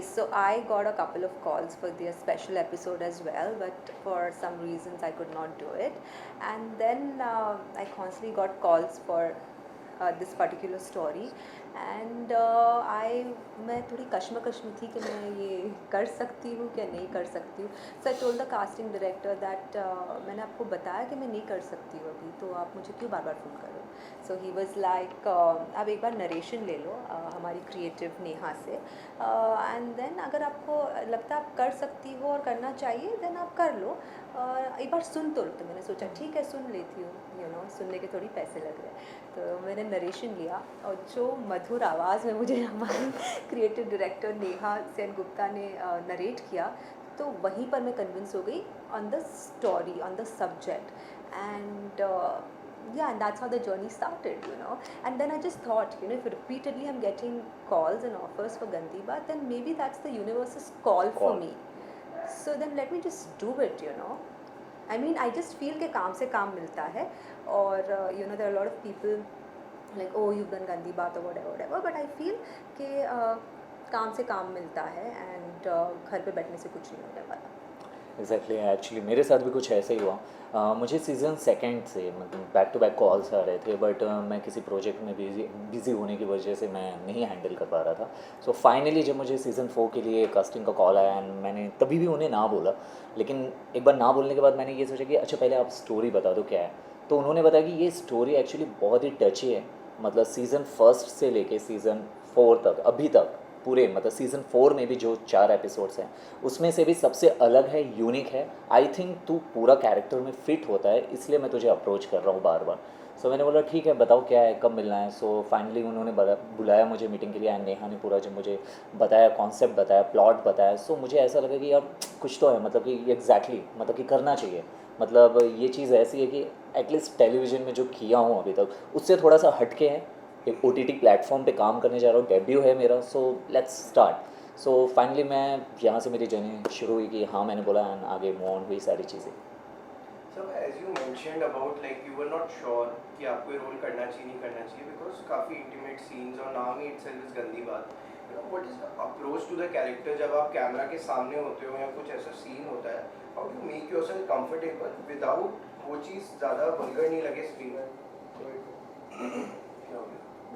so I got a couple of calls for the special episode as well, but for some reasons I could not do it. And then I constantly got calls for this particular story, and मैं थोड़ी कश्मकश में थी कि मैं ये कर सकती हूँ क्या नहीं कर सकती हूँ. So I told the casting director that मैंने आपको बताया कि मैं नहीं कर सकती हूँ अभी, तो आप मुझे क्यों बार बार फ़ोन कर रहे हो. सो ही वॉज़ लाइक आप एक बार नरेशन ले लो हमारी क्रिएटिव नेहा से, एंड देन अगर आपको लगता है आप कर सकती हो और करना चाहिए देन आप कर लो, एक बार सुन तो लो. तो मैंने सोचा ठीक है सुन लेती हूँ, सुनने के थोड़ी पैसे लग रहे हैं. तो मैंने नरेशन लिया और जो मधुर आवाज़ में मुझे हमारी क्रिएटिव डायरेक्टर नेहा सेन गुप्ता ने नरेट किया, तो वहीं पर मैं कन्विंस हो गई on the story, on the subject. And yeah, and that's how the journey started. And then I just thought, if repeatedly I'm getting calls and offers for Gandhi Baat, then maybe that's the universe's call for me. So then let me just do it. I mean, I just feel कि काम से काम मिलता है, और there are a lot of people like, oh, you've done Gandhi Baat or whatever, but I feel कि काम से काम मिलता है, and घर पे बैठने से कुछ नहीं होने वाला. एग्जैक्टली एक्चुअली मेरे साथ भी कुछ ऐसे ही हुआ. मुझे सीज़न सेकंड से मतलब बैक टू बैक कॉल्स आ रहे थे, बट मैं किसी प्रोजेक्ट में बिज़ी होने की वजह से मैं नहीं हैंडल कर पा रहा था. सो फाइनली जब मुझे सीज़न 4 के लिए कास्टिंग का कॉल आया, एंड मैंने तभी भी उन्हें ना बोला, लेकिन एक बार ना बोलने के बाद मैंने ये सोचा कि अच्छा पहले आप स्टोरी बता दो क्या है. तो उन्होंने बताया कि ये स्टोरी एक्चुअली बहुत ही टची है. मतलब सीज़न फर्स्ट से लेके सीज़न 4 तक अभी तक पूरे मतलब सीज़न 4 में भी जो 4 एपिसोड्स हैं उसमें से भी सबसे अलग है, यूनिक है. आई थिंक तू पूरा कैरेक्टर में फिट होता है, इसलिए मैं तुझे अप्रोच कर रहा हूँ बार बार. सो मैंने बोला ठीक है बताओ क्या है, कब मिलना है. सो फाइनली उन्होंने बुलाया मुझे मीटिंग के लिए, एंड नेहा ने पूरा जब मुझे बताया, कॉन्सेप्ट बताया, प्लॉट बताया, सो मुझे ऐसा लगा कि यार कुछ तो है, मतलब कि एग्जैक्टली मतलब कि करना चाहिए. मतलब ये चीज़ ऐसी है कि एटलीस्ट टेलीविज़न में जो किया हूँ अभी तक उससे थोड़ा सा हटके है. एक OTT प्लेटफॉर्म पे काम करने जा रहा हूँ, डेब्यू है मेरा. So let's start. So finally मैं यहाँ से मेरी जर्नी शुरू हुई कि हाँ मैंने बोला, एंड आगे मूव ऑन हुई सारी चीज़ें. So as you mentioned about like you were not sure कि आपको ये रोल करना चाहिए नहीं करना चाहिए because काफ़ी intimate scenes और नाम ही itself is गंदी बात. What is the approach to the character जब आप कैमरा के सामने होते हो या कुछ ऐसा सीन होता है, how do you make yourself comfortable without वो चीज़ ज़्यादा वल्गर नहीं लगे स्क्रीन में.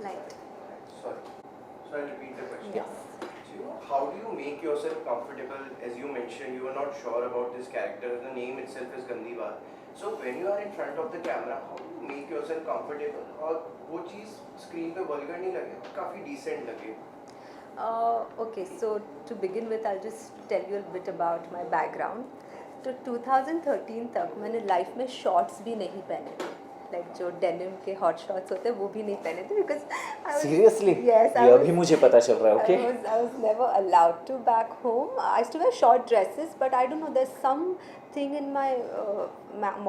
Right. Sorry. So I'll repeat the question. Yes. So how do you make yourself comfortable? As you mentioned, you are not sure about this character. The name itself is Gandhi Baat. So when you are in front of the camera, how do you make yourself comfortable? और वो चीज़ screen पे vulgar नहीं लगे, काफ़ी decent लगे. Okay, so to begin with, I'll just tell you a bit about my background. तो 2013 तक मैंने लाइफ में शॉर्ट्स भी नहीं पहने थे. लाइक जो डेनिम के हॉट शॉर्ट्स होते हैं वो भी नहीं पहने थे, बिकॉज सीरियसली yes, ये अभी मुझे पता चल रहा है. Okay I was never allowed to back home. I used to wear short dresses, but I don't know, there's something in my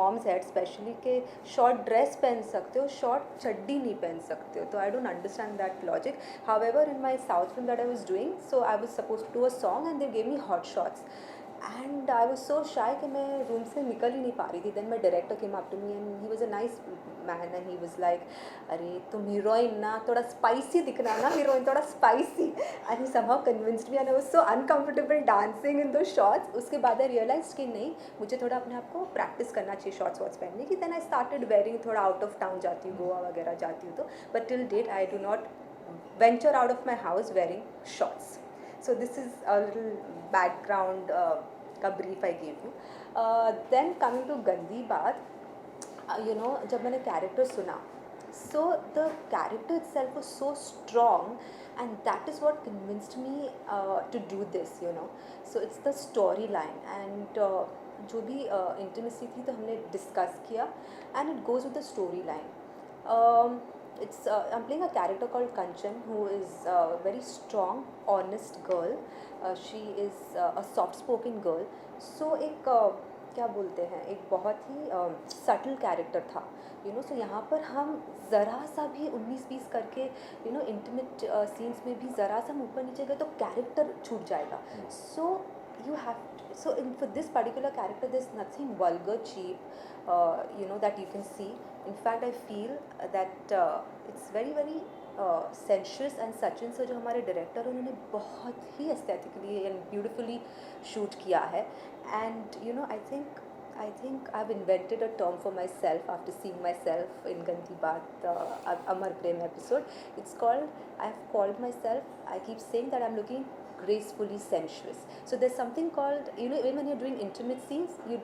mom's head especially कि short dress पहन सकते हो, short चड्डी नहीं पहन सकते हो. तो I don't understand that logic. However, in my South film that I was doing, so I was supposed to do a song and they gave me hot shots. And I was so shy कि मैं room से निकल ही नहीं पा रही थी. Then my director came up to me and he was a nice man and he was like, अरे तुम हीरोइन ना, थोड़ा स्पाइसी दिखना ना, हीरोइन थोड़ा spicy. And he somehow convinced me and I was so uncomfortable dancing in those shots. उसके बाद I realized कि नहीं, मुझे थोड़ा अपने आप को प्रैक्टिस करना चाहिए शॉर्ट्स वॉट्स पहनने की. Then I started wearing, थोड़ा आउट ऑफ टाउन जाती हूँ, गोवा वगैरह जाती हूँ तो, but till date I do not venture out of my house wearing shorts. So this is a little background का brief I gave you. Then coming to Gandhi Baat, जब मैंने character सुना, so the character itself was so strong and that is what convinced me to do this. So it's the storyline and जो भी intimacy थी तो हमने discuss किया and it goes with the storyline. I'm playing a character called Kanchan, who is a very strong, honest girl. She is a soft-spoken girl. So एक क्या बोलते हैं, एक बहुत ही subtle character था. So यहाँ पर हम ज़रा सा भी 19-20 करके intimate scenes में भी ज़रा सा हम ऊपर नीचे गए तो character छूट जाएगा. So you have for this particular character there's nothing vulgar, cheap, that you can see. In fact, I feel that it's very very sensuous and Sachin sir जो हमारे डायरेक्टर उन्होंने बहुत ही एस्थेटिकली एंड ब्यूटिफुली शूट किया है and you know I think I've invented a term for myself after seeing myself in Gandhi Baat Amar Prem episode. It's called, I've called myself, I keep saying that I'm looking gracefully sensuous. So there's something called, you know, even when you're doing intimate scenes, you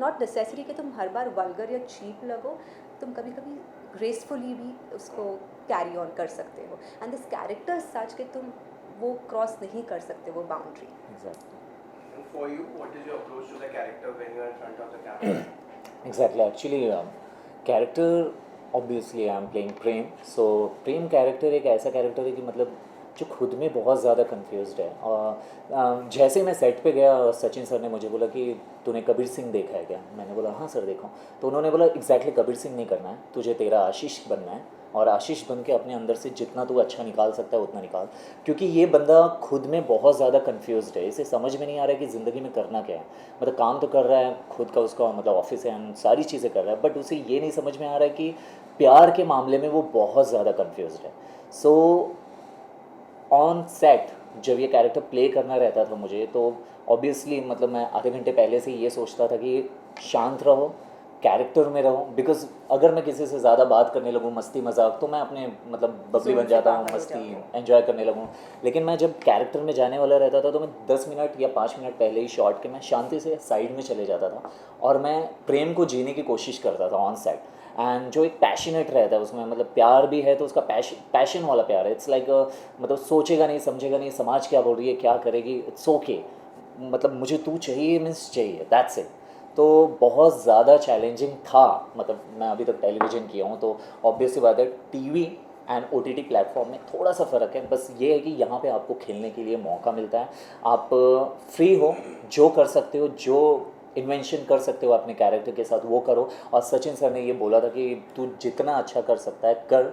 not necessary कि तुम हर बार vulgar या cheap लगो, तुम कभी कभी gracefully भी उसको carry on कर सकते हो. And this character is such कि तुम वो cross नहीं कर सकते वो boundary. Exactly. And for you, what is your approach to the character when you are in front of the camera? Exactly. Actually, character obviously I am playing Prem. So Prem character एक ऐसा character है कि मतलब जो खुद में बहुत ज़्यादा कंफ्यूज्ड है. और जैसे मैं सेट पे गया सचिन सर ने मुझे बोला कि तूने कबीर सिंह देखा है क्या. मैंने बोला हाँ सर देखा. तो उन्होंने बोला एग्जैक्टली कबीर सिंह नहीं करना है, तुझे तेरा आशीष बनना है और आशीष बन के अपने अंदर से जितना तू अच्छा निकाल सकता है उतना निकाल. क्योंकि ये बंदा खुद में बहुत ज़्यादा कंफ्यूज्ड है, इसे समझ में नहीं आ रहा है कि ज़िंदगी में करना क्या है. मतलब काम तो कर रहा है खुद का, उसका मतलब ऑफिस है एंड सारी चीज़ें कर रहा है, बट उसे ये नहीं समझ में आ रहा है कि प्यार के मामले में वो बहुत ज़्यादा कंफ्यूज्ड है. सो ऑन सेट जब ये कैरेक्टर प्ले करना रहता था मुझे, तो ऑब्वियसली मतलब मैं आधे घंटे पहले से ये सोचता था कि शांत रहो, कैरेक्टर में रहो. बिकॉज अगर मैं किसी से ज़्यादा बात करने लगूँ मस्ती मजाक तो मैं अपने मतलब बबली बन जाता हूँ, मस्ती एंजॉय करने लगूँ. लेकिन मैं जब कैरेक्टर में जाने वाला रहता था तो मैं 10 मिनट या 5 मिनट पहले ही शॉट के मैं शांति से साइड में चले जाता था और मैं प्रेम को जीने की कोशिश करता था ऑन सेट. एंड जो एक पैशनेट रहता है उसमें, मतलब प्यार भी है तो उसका पैशन वाला प्यार है. इट्स लाइक मतलब सोचेगा नहीं समझेगा नहीं समाज क्या बोल रही है क्या करेगी, इट्स ओके. मतलब मुझे तू चाहिए मीन्स चाहिए, दैट्स इट. तो बहुत ज़्यादा चैलेंजिंग था. मतलब मैं अभी तक टेलीविज़न किया हूँ तो ऑब्वियसली बात है टीवी एंड OTT प्लेटफॉर्म में थोड़ा सा फ़र्क है. बस ये है कि यहाँ पे आपको खेलने के लिए मौका मिलता है, आप फ्री हो, जो कर सकते हो, जो इन्वेंशन कर सकते हो अपने कैरेक्टर के साथ वो करो. और सचिन सर ने ये बोला था कि तू जितना अच्छा कर सकता है कर,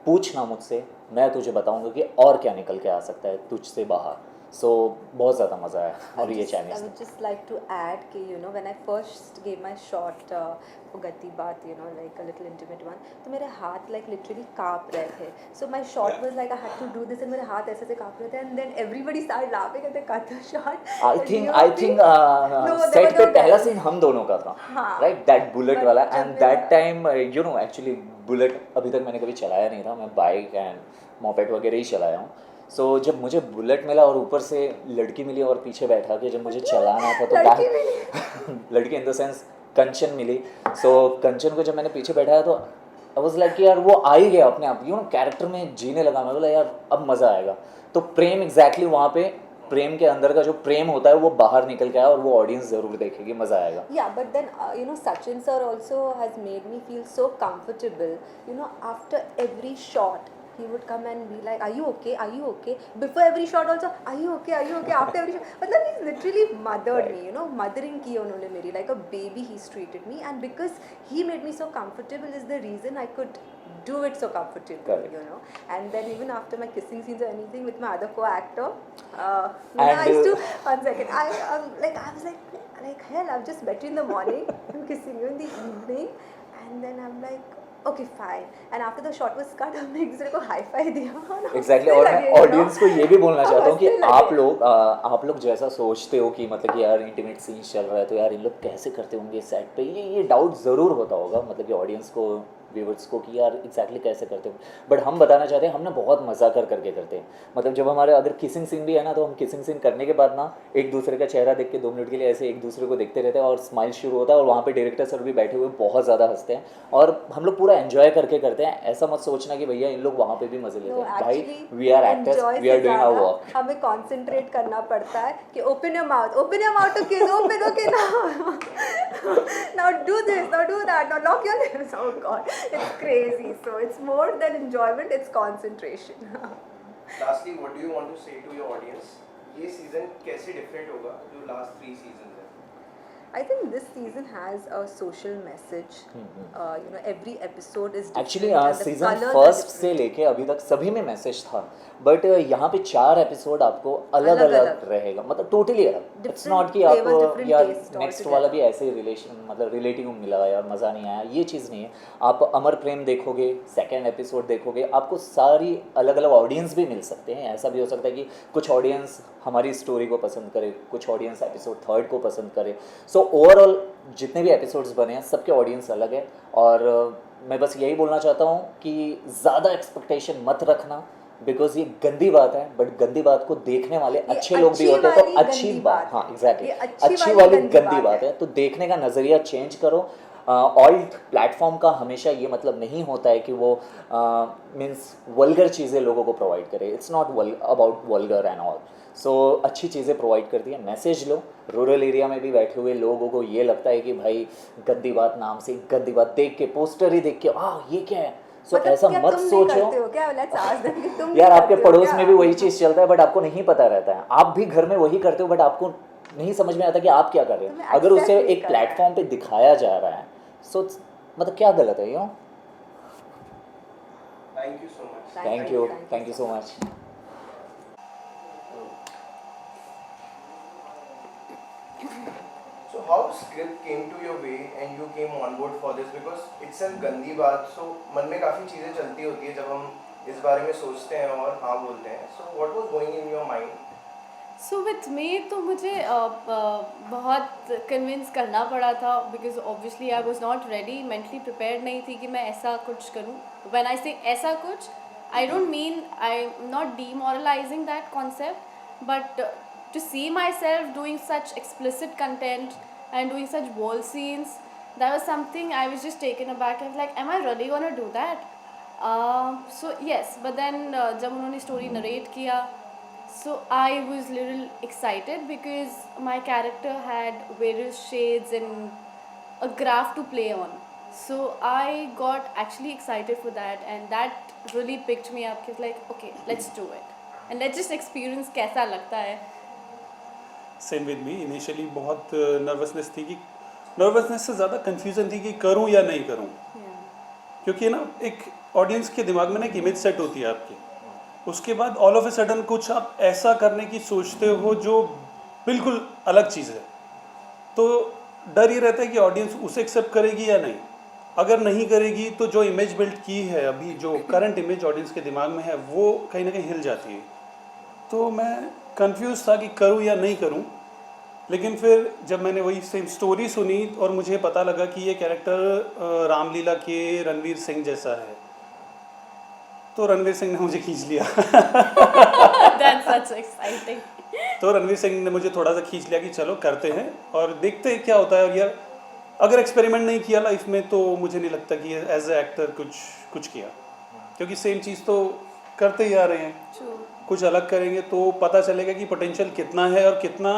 पूछना मुझसे, मैं तुझे बताऊंगा कि और क्या निकल के आ सकता है तुझसे बाहर. सो बहुत ज़्यादा मज़ा आया और ये I challenge would just like to add कि you know when I first gave my shot for Gati Baat, you know like a little intimate one, तो मेरे हाथ like literally काँप रहे थे. So my shot was like I had to do this and मेरे हाथ ऐसे ऐसे काँप रहे थे and then everybody started laughing and they cut the shot. I think set पे पहला सीन हम दोनों का था, हाँ. राइट, दैट बुलेट But वाला. जब and that time you know actually bullet अभी तक मैंने कभी चलाया नहीं था, मैं बाइक एंड मोपेड वगैरह ही चलाया हूँ. सो जब मुझे बुलेट मिला और ऊपर से लड़की मिली और पीछे बैठा के जब मुझे चलाना था तो लड़की मिली. लड़की इन द सेंस कंचन मिली. सो कंचन को जब मैंने पीछे बैठाया तो आई वाज लाइक यार वो आ ही गया अपने आप, यू नो कैरेक्टर में जीने लगा. मैं बोला यार अब मज़ा आएगा. तो प्रेम एग्जैक्टली वहाँ पे प्रेम के अंदर का जो प्रेम होता है वो बाहर निकल के आया और वो ऑडियंस ज़रूर देखेगी, मज़ा आएगा. Yeah, but then you know Sachin sir also has made me feel so comfortable. You know, after every shot, he would come and be like, "Are you okay? Are you okay?" Before every shot also, "Are you okay? Are you okay?" After every shot, मतलब he's literally mothered me. You know, mothering की उन्होंने मेरी like a baby. He's treated me, and because he made me so comfortable is the reason I could do it so comfortably. Correct. You know, and then even after my kissing scenes or anything with my other co-actor, when And, I used to 1 second, I was like hell, I've just met you in the morning, I'm kissing you in the evening, and then I'm like, okay fine. And after the shot was cut, हमने एक दूसरे को hi fi दिया. Exactly. और मैं audience को ये भी बोलना चाहता हूँ कि आप लोग जैसा सोचते हो कि मतलब कि यार इंटीमेट सीन चल रहा है तो यार इन लोग कैसे करते होंगे सेट पे, ये डाउट ज़रूर होता होगा मतलब कि ऑडियंस को, व्यूवर्स को कि यार एग्जैक्टली कैसे करते हो. बट हम बताना चाहते हैं हम ना बहुत मज़ा करके करते हैं. मतलब जब हमारे अगर किसिंग सीन भी है ना तो हम किसिंग सीन करने के बाद ना एक दूसरे का चेहरा देख के 2 मिनट के लिए ऐसे एक दूसरे को देखते रहते हैं और स्माइल शुरू होता है और वहाँ पे डायरेक्टर सर भी बैठे हुए बहुत ज़्यादा हंसते हैं और हम लोग पूरा एंजॉय करके करते हैं. ऐसा मत सोचना कि भैया इन लोग वहाँ पे भी मज़े लेते हैं. भाई we are actors, we are doing our work. हमें कॉन्सेंट्रेट करना पड़ता है कि open your mouth to kiss, open okay now do this, now do that, now lock your lips. Oh god, it's crazy. So it's more than enjoyment, it's concentration. Lastly, what do you want to say to your audience? ये season कैसे different होगा जो last 3 season है? I think this season has a social message. You know, every episode is different. Actually and the season colors are first से different. लेके अभी तक सभी में मैसेज था, बट यहाँ पे 4 एपिसोड आपको अलग अलग अलग-अलग। रहेगा, मतलब टोटली अलग. इट्स Different नॉट कि flavors, आप different यार taste नेक्स्ट altogether. वाला भी ऐसे ही रिलेशन मतलब रिलेटिव मिला यार मज़ा नहीं आया, ये चीज़ नहीं है. आप अमर प्रेम देखोगे, सेकेंड एपिसोड देखोगे, आपको सारी अलग अलग ऑडियंस भी मिल सकते हैं. ऐसा भी हो सकता है कि कुछ ऑडियंस हमारी स्टोरी को पसंद करे, कुछ ऑडियंस एपिसोड 3 को पसंद करे. सो ओवरऑल जितने भी एपिसोड्स बने हैं सबके ऑडियंस अलग है. और मैं बस यही बोलना चाहता हूँ कि ज़्यादा एक्सपेक्टेशन मत रखना, बिकॉज ये गंदी बात है, बट गंदी बात को देखने वाले अच्छे लोग भी होते हैं, तो अच्छी बात, हाँ एग्जैक्टली, अच्छी वाली गंदी बात है. तो देखने का नज़रिया चेंज करो. ऑल प्लेटफॉर्म का हमेशा ये मतलब नहीं होता है कि वो मीन्स वल्गर चीज़ें लोगों को प्रोवाइड करे. It's not about vulgar and all. So अच्छी चीज़ें प्रोवाइड करती है. मैसेज लो. रूरल एरिया में भी बैठे हुए लोगों को ये लगता है कि भाई गंदी बात नाम से गंदी बात देख के, पोस्टर ही देख के ये क्या है. सो मतलब ऐसा क्या मत तुम नहीं सोचो करते हो क्या? Let's ask them कि तुम यार. नहीं आपके करते हो पड़ोस क्या? में भी वही चीज़ चलता है, बट आपको नहीं पता रहता है. आप भी घर में वही करते हो, बट आपको नहीं समझ में आता कि आप क्या कर रहे तुम्हें हो. अगर accept उसे नहीं एक करना है. प्लेटफॉर्म पे दिखाया जा रहा है, सो मतलब क्या गलत है यो. Thank you so much. Thank you so much. So how script came to your way and you came on board for this, because it's a गंदी बात. So मन में काफ़ी चीज़ें चलती होती है जब हम इस बारे में सोचते हैं और हाँ बोलते हैं. So what was going in your mind? So with me तो मुझे बहुत कन्विंस करना पड़ा था, because obviously I was not ready, mentally prepared नहीं थी कि मैं ऐसा कुछ करूँ. व्हेन आई से ऐसा कुछ, I don't mean, I am not demoralising that concept, but to see myself doing such explicit content and doing such bold scenes, that was something I was just taken aback. I was like, am I really gonna do that? So yes, but then जब उन्होंने story narrate किया, so I was little excited because my character had various shades and a graph to play on. So I got actually excited for that, and that really picked me up. It's like, okay, let's do it and let's just experience कैसा लगता है. Same with me. Initially बहुत nervousness थी, कि nervousness से ज़्यादा confusion थी कि करूं या नहीं करूं. क्योंकि ना एक ऑडियंस के दिमाग में ना एक इमेज सेट होती है आपकी, उसके बाद ऑल ऑफ ए सडन कुछ आप ऐसा करने की सोचते हो जो बिल्कुल अलग चीज़ है. तो डर ये रहता है कि ऑडियंस उसे एक्सेप्ट करेगी या नहीं. अगर नहीं करेगी तो जो इमेज बिल्ड की है अभी, जो करंट इमेज ऑडियंस के दिमाग में है, वो कहीं ना कहीं हिल जाती है. तो मैं कंफ्यूज था कि करूं या नहीं करूं. लेकिन फिर जब मैंने वही सेम स्टोरी सुनी और मुझे पता लगा कि ये कैरेक्टर रामलीला के रणवीर सिंह जैसा है, तो रणवीर सिंह ने मुझे खींच लिया. That's such exciting. तो रणवीर सिंह ने मुझे थोड़ा सा खींच लिया कि चलो करते हैं और देखते हैं क्या होता है. और यार अगर एक्सपेरिमेंट नहीं किया लाइफ में तो मुझे नहीं लगता कि एज ए एक्टर कुछ किया, क्योंकि सेम चीज़ तो करते ही आ रहे हैं. True. कुछ अलग करेंगे तो पता चलेगा कि पोटेंशियल कितना है और कितना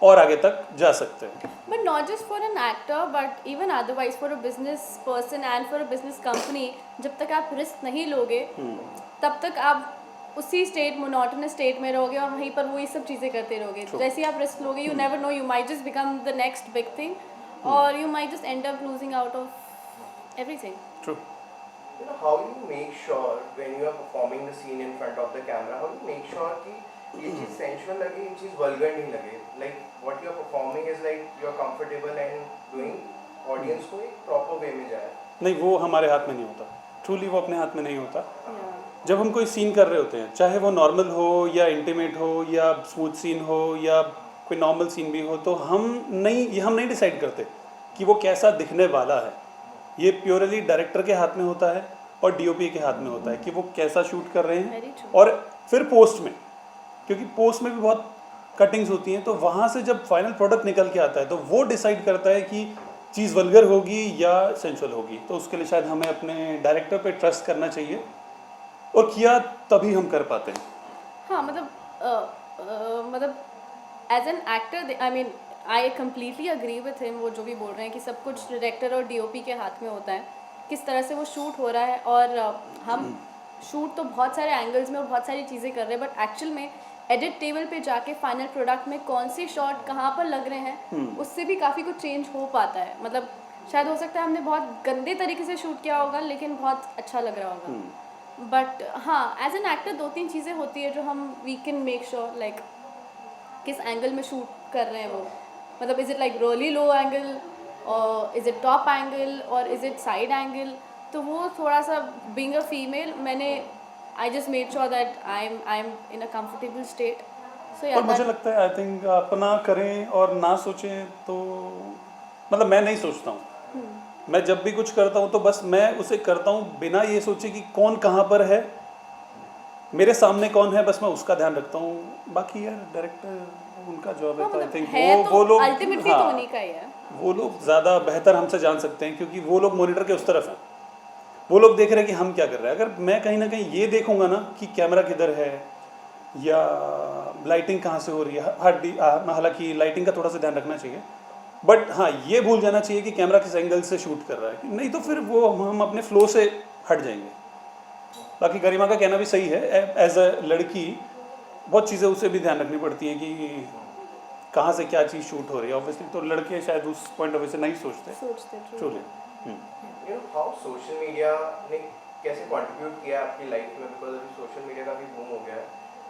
और आगे तक जा सकते हैं. But not just for an actor, but even otherwise for a business person and for a business company, जब तक आप रिस्क नहीं लोगे तब तक आप उसी स्टेट, मोनोटोनस स्टेट में रहोगे और वहीं पर वही सब चीज़ें करते रहोगे. जैसे ही आप रिस्क लोगे, you never know, you might just become the next big thing, और you might just end up losing out of everything. True. You know, how you make sure when you are performing the scene in front of the camera, how you make sure कि ये चीज़ sensual लगे, ये चीज़ vulgar नहीं लगे. Like what you are performing is like you are comfortable and doing audience को एक proper way में जाए. नहीं, वो हमारे हाथ में नहीं होता. ट्रूली वो अपने हाथ में नहीं होता. जब हम कोई सीन कर रहे होते हैं, चाहे वो नॉर्मल हो या इंटीमेट हो या स्मूथ सीन हो या कोई नॉर्मल सीन भी हो, तो हम नहीं डिसाइड करते कि वो कैसा दिखने वाला है. ये प्योरली डायरेक्टर के हाथ में होता है और डीओपी के हाथ में होता है कि वो कैसा शूट कर रहे Very हैं. true. और फिर पोस्ट में, क्योंकि पोस्ट में भी बहुत कटिंग्स होती हैं, तो वहाँ से जब फाइनल प्रोडक्ट निकल के आता है तो वो डिसाइड करता है कि चीज़ वल्गर होगी या सेंसुअल होगी. तो उसके लिए शायद हमें अपने डायरेक्टर पे ट्रस्ट करना चाहिए, और किया तभी हम कर पाते हैं. हाँ, मतलब as an actor, I mean I completely agree with him. वो जो भी बोल रहे हैं कि सब कुछ डायरेक्टर और डीओपी के हाथ में होता है, किस तरह से वो शूट हो रहा है. और हम शूट तो बहुत सारे एंगल्स में और बहुत सारी चीज़ें कर रहे हैं, बट एक्चुअल में एडिट टेबल पे जाके फाइनल प्रोडक्ट में कौन से शॉट कहाँ पर लग रहे हैं उससे भी काफ़ी कुछ चेंज हो पाता है. मतलब शायद हो सकता है हमने बहुत गंदे तरीके से शूट किया होगा लेकिन बहुत अच्छा लग रहा होगा. बट हाँ, एज एन एक्टर 2-3 चीज़ें होती है जो हम we can make sure like किस एंगल में शूट कर रहे हैं वो. मतलब is it like really low angle और इज़ इट टॉप एंगल और इज़ इट साइड एंगल. तो वो थोड़ा सा बीइंग अ फीमेल मैंने I just made sure that I am in a comfortable state. So और मुझे लगता है आई थिंक अपना करें और ना सोचें तो मतलब मैं नहीं सोचता हूँ. मैं जब भी कुछ करता हूँ तो बस मैं उसे करता हूँ बिना ये सोचे कि कौन कहाँ पर है, मेरे सामने कौन है, बस मैं उसका ध्यान रखता हूँ. बाकी यार डायरेक्टर उनका जॉब है तो आई थिंक वो लोग अल्टीमेटली तो उन्हीं का ही है. वो लोग ज़्यादा बेहतर हमसे जान सकते हैं क्योंकि वो लोग मॉनिटर के उस तरफ हैं. वो लोग देख रहे हैं कि हम क्या कर रहे हैं. अगर मैं कहीं ना कहीं ये देखूंगा ना कि कैमरा किधर है या लाइटिंग कहाँ से हो रही है, हालांकि लाइटिंग का थोड़ा सा ध्यान रखना चाहिए, बट हाँ ये भूल जाना चाहिए कि कैमरा किस एंगल से शूट कर रहा है, नहीं तो फिर वो हम अपने फ्लो से हट जाएंगे. बाकी गरिमा का कहना भी सही है, एज अ लड़की बहुत चीज़ें उसे भी ध्यान रखनी पड़ती हैं कि कहाँ से क्या चीज़ शूट हो रही है. ऑब्वियसली तो लड़के शायद उस पॉइंट ऑफ व्यू से नहीं सोचते. Truly. You know how social media ने कैसे कंट्रीब्यूट किया आपकी लाइफ में, बिकॉज अभी सोशल मीडिया का भी बूम हो गया है,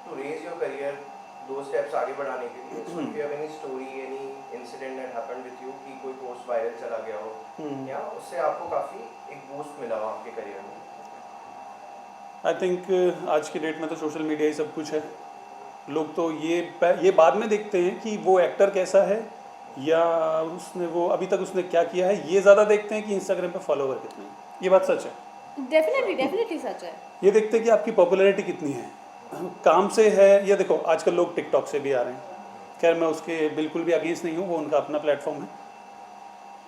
to raise your career 2 steps आगे बढ़ाने के लिए. So if you have any story, any incident that happened with you कि कोई पोस्ट वायरल चला गया हो या उससे आपको काफ़ी एक बूस्ट मिला हो आपके करियर में. आई थिंक आज की डेट में तो सोशल मीडिया ही सब कुछ है. लोग तो ये बाद में देखते हैं कि वो एक्टर कैसा है या उसने वो अभी तक उसने क्या किया है, ये ज़्यादा देखते हैं कि इंस्टाग्राम पे फॉलोवर कितने हैं. ये बात सच है. डेफिनेटली सच है. ये देखते हैं कि आपकी पॉपुलैरिटी कितनी है, काम से है या देखो आजकल लोग टिकटॉक से भी आ रहे हैं. खैर मैं उसके बिल्कुल भी अगेंस्ट नहीं हूँ, वो उनका अपना प्लेटफॉर्म है.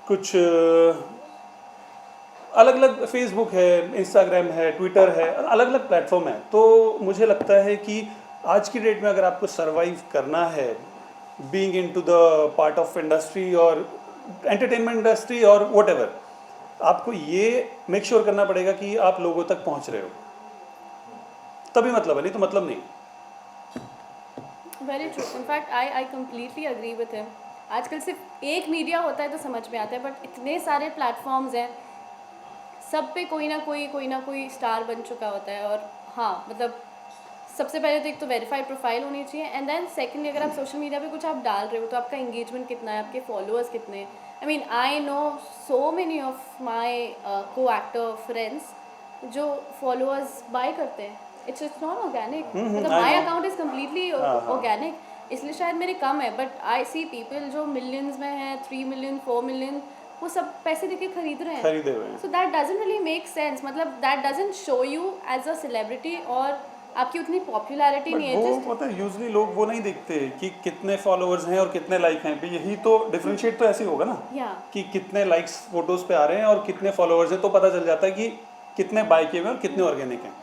कुछ अलग अलग फेसबुक है, इंस्टाग्राम है, ट्विटर है, अलग अलग प्लेटफॉर्म है. तो मुझे लगता है कि आज की डेट में अगर आपको सर्वाइव करना है being into the part of industry और एंटरटेनमेंट इंडस्ट्री और व्हाटएवर, आपको ये मेक श्योर करना पड़ेगा कि आप लोगों तक पहुंच रहे हो, तभी मतलब है, नहीं तो मतलब नहीं. Very true. In fact I completely agree with him. आजकल सिर्फ एक मीडिया होता है तो समझ में आता है, बट इतने सारे प्लेटफॉर्म्स हैं, सब पे कोई ना कोई स्टार बन चुका होता है. और हाँ मतलब सबसे पहले तो एक तो वेरीफाइड प्रोफाइल होनी चाहिए, एंड देन सेकेंडली अगर आप सोशल मीडिया पे कुछ आप डाल रहे हो तो आपका एंगेजमेंट कितना है, आपके फॉलोअर्स कितने हैं. I mean I know so many of my co actor friends जो फॉलोअर्स बाय करते हैं. It's not organic. मतलब my account is completely organic, इसलिए शायद मेरे कम है, बट आई सी पीपल जो मिलियंस में हैं, 3 मिलियन 4 मिलियन, वो सब पैसे देके खरीद रहे हैं. So that doesn't really make sense. मतलब that doesn't show you as a celebrity और आपकी उतनी पॉपुलैरिटी नहीं है. वो पता है यूजुअली लोग वो नहीं देखते कि कितने फॉलोअर्स हैं और कितने लाइक हैं. यही तो डिफरेंशिएट तो ऐसे ही होगा ना कि कितने लाइक्स फोटोज पे आ रहे हैं और कितने फॉलोअर्स हैं, तो पता चल जाता है कि कितने बाय किए हुए और कितने ऑर्गेनिक हैं.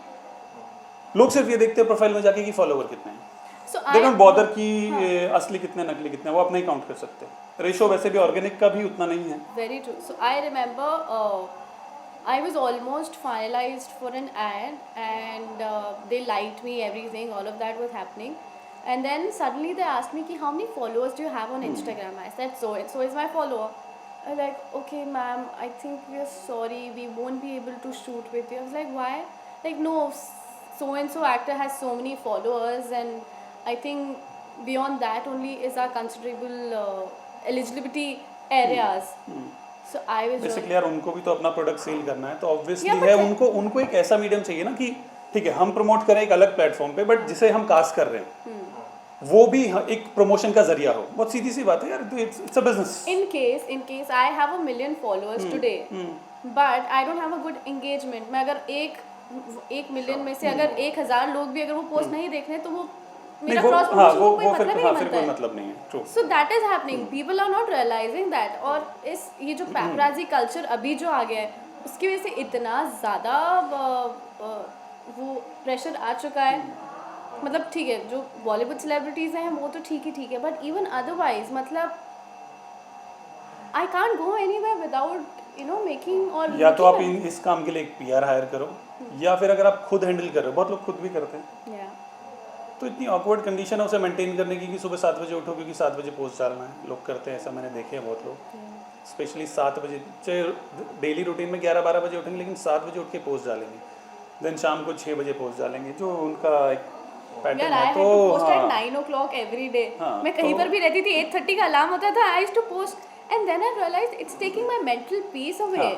लोग सिर्फ ये देखते हैं प्रोफाइल में जाके कि फॉलोवर कितने हैं. दे डोंट बॉदर कि असली कितने नकली कितने, वो अपना ही काउंट कर सकते हैं. रेशो वैसे भी ऑर्गेनिक का भी उतना नहीं है. Very true. So I remember I was almost finalized for an ad and they liked me, everything, all of that was happening. And then suddenly they asked me ki, how many followers do you have on Instagram? I said so and so is my follower. I was like, okay ma'am, I think we are sorry, we won't be able to shoot with you. I was like, why? Like, no, so and so actor has so many followers and I think beyond that only is our considerable eligibility areas. So I was basically यार उनको भी तो अपना product cell करना है, तो obviously है उनको एक ऐसा मीडियम चाहिए ना कि ठीक है हम प्रमोट करें एक अलग प्लेटफॉर्म पे, बट जिसे हम कास्ट कर रहे हैं वो भी एक प्रमोशन का जरिया हो. बहुत सीधी सी बात है यार, it's a business. In case I have a million followers today, but I don't have a good engagement. मैं अगर एक मिलियन में से अगर 1000 लोग भी अगर वो पोस्ट नहीं देख रहे तो वो मेरा क्रॉस प्रमोशन को कोई मतलब नहीं बनता है. मतलब नहीं है. True. So that is happening. People are not realising that. और ये जो पैपराजी कल्चर अभी जो आ गया है उसकी वजह से इतना ज़्यादा वो प्रेशर आ चुका है. मतलब ठीक है जो बॉलीवुड सेलिब्रिटीज़ हैं वो तो ठीक है, बट इवन अदरवाइज मतलब I can't go anywhere without making. और या तो आप इस काम के लिए एक PR हायर करो, या फिर अगर आप खुद हैंडल कर रहे हो, बहुत लोग खुद भी करते हैं. तो इतनी ऑकवर्ड कंडीशन है उसे मेंटेन करने की कि सुबह 7 बजे उठो क्योंकि 7 बजे पोस्ट डालना है। लोग करते हैं ऐसा, मैंने देखे हैं बहुत लोग, स्पेशली 7 बजे, चाहे डेली रूटीन में 11-12 बजे उठेंगे लेकिन 7 बजे उठ के पोस्ट डालेंगे, देन शाम को 6 बजे पोस्ट डालेंगे, जो उनका एक पैटर्न यार आई है। हैड तो टू पोस्ट एट हाँ 9 o'clock एवरी डे। हाँ, मैं कहीं तो- पर भी रहती थी 8:30 का अलार्म होता था, I used to post and then I realised it's taking my mental peace away. हाँ।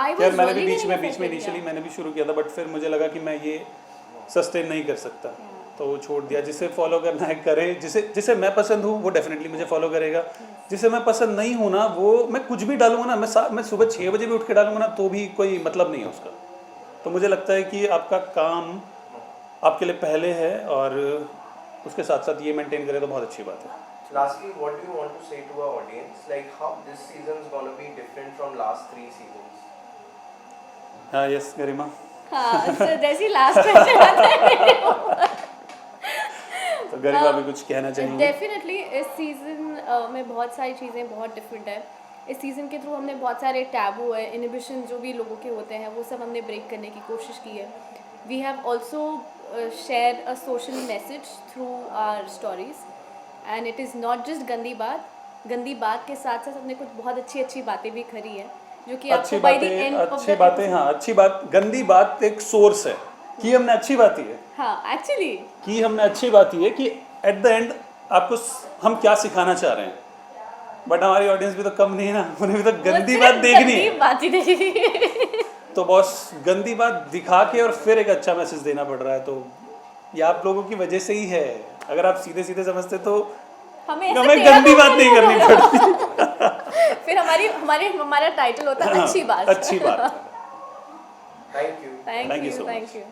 आई यार वाज मैंने भी बीच में इनिशियली मैंने भी शुरू किया था, बट फिर मुझे लगा कि मैं ये सस्टेन नहीं कर सकता, तो वो छोड़ दिया। जिसे फॉलो करना है करे, जिसे मैं पसंद हूँ वो डेफिनेटली मुझे फॉलो करेगा, जिसे मैं पसंद नहीं हूँ ना, वो मैं कुछ भी डालूंगा ना, मैं सुबह 6 बजे भी उठ के डालूंगा ना तो भी कोई मतलब नहीं है उसका। तो मुझे लगता है कि आपका काम आपके लिए पहले है और उसके साथ साथ ये मेंटेन करें तो बहुत अच्छी बात है। Lastly, what do you want to say to our audience? Like how this season is going to be different from last 3 seasons? हाँ यस गरिमा। हाँ, so जैसी लास्ट क्वेश्चन आता है तो गरिमा भी कुछ कहना चाहिए? डेफिनेटली इस सीज़न में बहुत सारी चीज़ें बहुत डिफरेंट है। इस सीज़न के थ्रू हमने बहुत सारे टैबू है, इनिबिशन जो भी लोगों के होते हैं वो सब हमने ब्रेक करने की कोशिश की है। We have also share a social message through our stories and it is not just गंदी बात के साथ साथ हमने कुछ बहुत अच्छी बातें भी करी है जो कि अच्छी आपको बाय द एंड ऑफ अच्छी बातें, हाँ अच्छी बात, गंदी बात एक सोर्स है कि हमने अच्छी बात ही है हाँ एक्चुअली कि हमने अच्छी बात ही है कि एट द एंड आपको हम क्या सिखाना चाह रहे हैं। बट हमारी ऑडियंस भी तो कम नहीं है ना, उन्हें भी तो गंदी बात देखनी है। बात ही देखनी तो बॉस गंदी बात दिखा के और फिर एक अच्छा मैसेज देना पड़ रहा है, तो ये आप लोगों की वजह से ही है। अगर आप सीधे सीधे समझते तो हमें गंदी बात नहीं करनी पड़ती। फिर हमारा टाइटल होता है हाँ, अच्छी बात। अच्छी बात। Thank you. Thank Thank you you so much. Thank you.